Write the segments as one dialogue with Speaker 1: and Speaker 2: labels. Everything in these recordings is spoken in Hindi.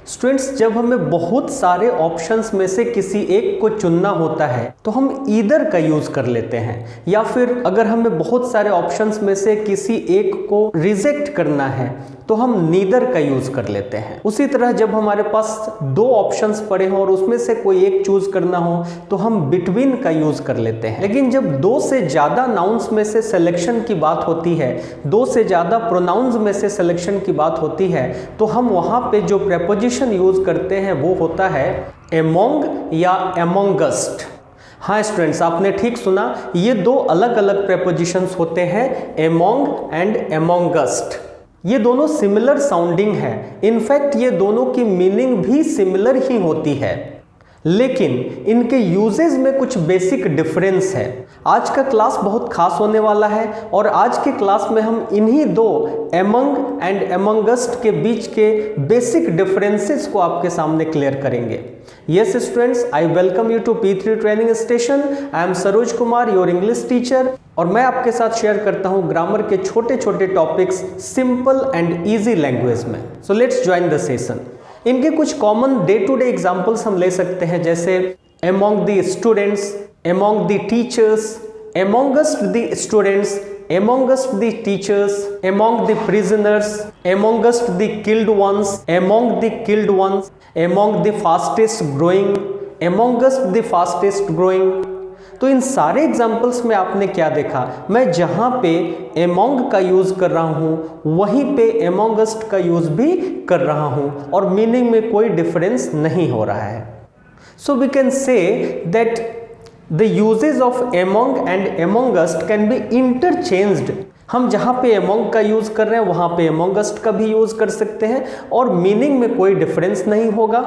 Speaker 1: स्टूडेंट्स, जब हमें बहुत सारे ऑप्शंस में से किसी एक को चुनना होता है तो हम ईदर का यूज कर लेते हैं, या फिर अगर हमें बहुत सारे ऑप्शंस में से किसी एक को रिजेक्ट करना है तो हम नीदर का यूज कर लेते हैं। उसी तरह जब हमारे पास दो ऑप्शंस पड़े हों और उसमें से कोई एक चूज करना हो तो हम बिटवीन का यूज कर लेते हैं। लेकिन जब दो से ज्यादा नाउन्स में से सिलेक्शन की बात होती है, दो से ज्यादा प्रोनाउंस में से सिलेक्शन की बात होती है, तो हम वहां पे जो प्रेपोजिशन यूज करते हैं वो होता है एमोंग या एमोंगस्ट। हाँ स्टूडेंट्स, आपने ठीक सुना, ये दो अलग अलग प्रेपोजिशंस होते हैं, एमोंग एंड एमोंगस्ट। ये दोनों सिमिलर साउंडिंग है, इनफैक्ट ये दोनों की मीनिंग भी सिमिलर ही होती है, लेकिन इनके यूजेज में कुछ बेसिक डिफरेंस है। आज का क्लास बहुत खास होने वाला है और आज के क्लास में हम इन्हीं दो एमंग एंड एमंगस्ट के बीच के बेसिक डिफरेंसेस को आपके सामने क्लियर करेंगे। Yes students, I welcome you to P3 training station. I am Saroj Kumar, your English teacher, और मैं आपके साथ शेयर करता हूं ग्रामर के छोटे छोटे topics simple and easy language में। So let's join the session. इनके कुछ common day to day examples हम ले सकते हैं, जैसे among the students, among the teachers, amongst the students, amongst the teachers, among the prisoners, amongst the killed ones, among the killed ones, among the fastest growing, amongst the fastest growing। तो इन सारे एग्जाम्पल्स में आपने क्या देखा, मैं जहां पे एमोंग का यूज कर रहा हूं वहीं पे एमोंगस्ट का यूज भी कर रहा हूं और मीनिंग में कोई डिफरेंस नहीं हो रहा है। So we can say that the usages of among and amongst can be interchanged. हम जहां पे एमोंग का यूज कर रहे हैं वहां पे एमोंगस्ट का भी यूज कर सकते हैं और मीनिंग में कोई डिफरेंस नहीं होगा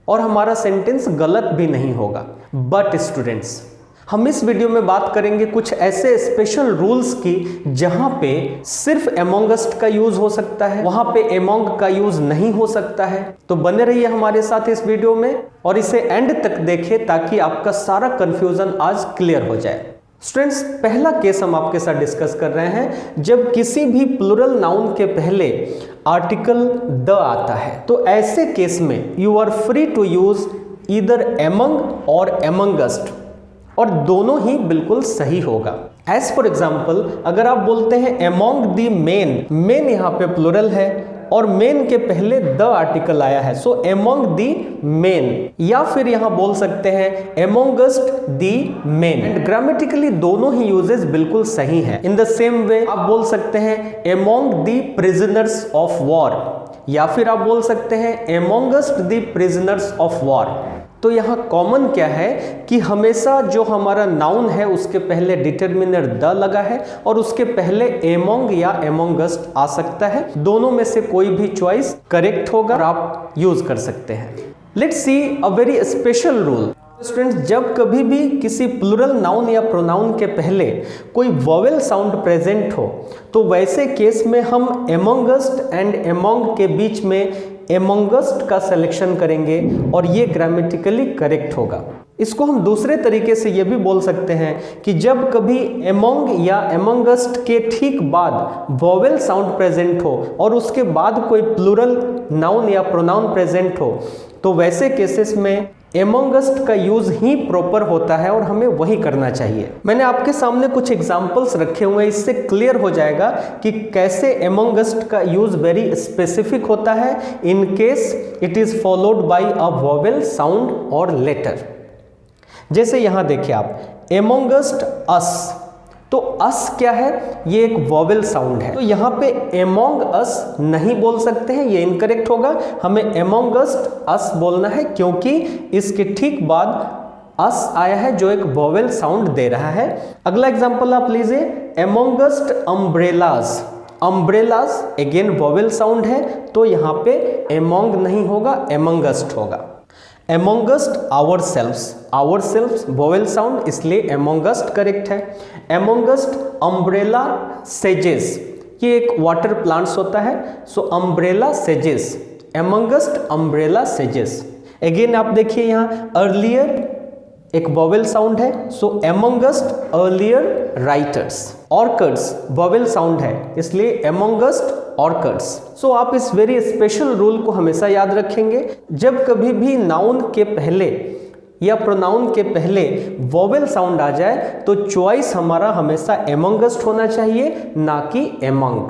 Speaker 1: और हमारा सेंटेंस गलत भी नहीं होगा। बट स्टूडेंट्स, हम इस वीडियो में बात करेंगे कुछ ऐसे स्पेशल रूल्स की जहां पे सिर्फ एमोंगस्ट का यूज हो सकता है, वहां पे एमोंग का यूज नहीं हो सकता है। तो बने रहिए हमारे साथ इस वीडियो में और इसे एंड तक देखें ताकि आपका सारा कंफ्यूजन आज क्लियर हो जाए। स्टूडेंट्स, पहला केस हम आपके साथ डिस्कस कर रहे हैं, जब किसी भी प्लूरल नाउन के पहले आर्टिकल द आता है तो ऐसे केस में you are free to use either among or amongst, और दोनों ही बिल्कुल सही होगा। एज फॉर एग्जाम्पल, अगर आप बोलते हैं एमोंग द मेन, मेन यहाँ पे प्लूरल है और मेन के पहले द आर्टिकल आया है, सो एमोंग द मेन, या फिर यहां बोल सकते हैं एमोंगस्ट द मेन। एंड ग्रामेटिकली दोनों ही यूजेस बिल्कुल सही हैं। इन द सेम वे आप बोल सकते हैं among the prisoners of war, या फिर आप बोल सकते हैं एमोंगस्ट द प्रिजनर्स ऑफ वॉर। तो यहाँ कॉमन क्या है कि हमेशा जो हमारा नाउन है उसके पहले डिटरमिनर द लगा है और उसके पहले एमोंग या एमोंगस्ट आ सकता है। दोनों में से कोई भी चॉइस करेक्ट होगा और आप यूज कर सकते हैं। Let's see a very special rule. Students, जब कभी भी किसी प्लूरल नाउन या प्रोनाउन के पहले कोई वोवेल साउंड प्रेजेंट हो तो वैसे केस में हम एमोंगस्ट एंड एमोंग के बीच में एमोंगस्ट का सिलेक्शन करेंगे और ये ग्रामेटिकली करेक्ट होगा। इसको हम दूसरे तरीके से ये भी बोल सकते हैं कि जब कभी एमोंग या एमोंगस्ट के ठीक बाद वोवेल साउंड प्रेजेंट हो और उसके बाद कोई प्लूरल नाउन या प्रोनाउन प्रेजेंट हो तो वैसे केसेस में एमोंगस्ट का यूज ही प्रॉपर होता है और हमें वही करना चाहिए। मैंने आपके सामने कुछ एग्जांपल्स रखे हुए हैं, इससे क्लियर हो जाएगा कि कैसे एमोंगस्ट का यूज वेरी स्पेसिफिक होता है in case it is followed by a vowel sound और लेटर। जैसे यहां देखिए आप, एमोंगस्ट अस, तो अस क्या है, ये एक वोवेल साउंड है, तो यहाँ पे एमोंग अस नहीं बोल सकते हैं, ये इनकरेक्ट होगा। हमें एमोंगस्ट अस बोलना है क्योंकि इसके ठीक बाद अस आया है जो एक वोवेल साउंड दे रहा है। अगला एग्जांपल आप लीजिए, amongst umbrellas. Umbrellas again vowel sound है तो यहाँ पे एमोंग नहीं होगा, एमोंगस्ट होगा। Amongst ourselves, ourselves vowel sound इसलिए एमोंगस्ट करेक्ट है। एमोंगस्ट अम्ब्रेला सेजेस, ये एक वाटर प्लांट्स होता है, so umbrella sages, amongst umbrella sages. Again आप देखिए यहाँ अर्लियर एक वोवेल साउंड है, so amongst earlier writers. Orchids vowel sound है इसलिए एमोंगस्ट ऑर्कर्स। सो आप इस वेरी स्पेशल रूल को हमेशा याद रखेंगे। जब कभी भी नाउन के पहले या प्रोनाउन के पहले वोवेल साउंड आ जाए तो चॉइस हमारा हमेशा एमंगस्ट होना चाहिए, ना कि एमंग।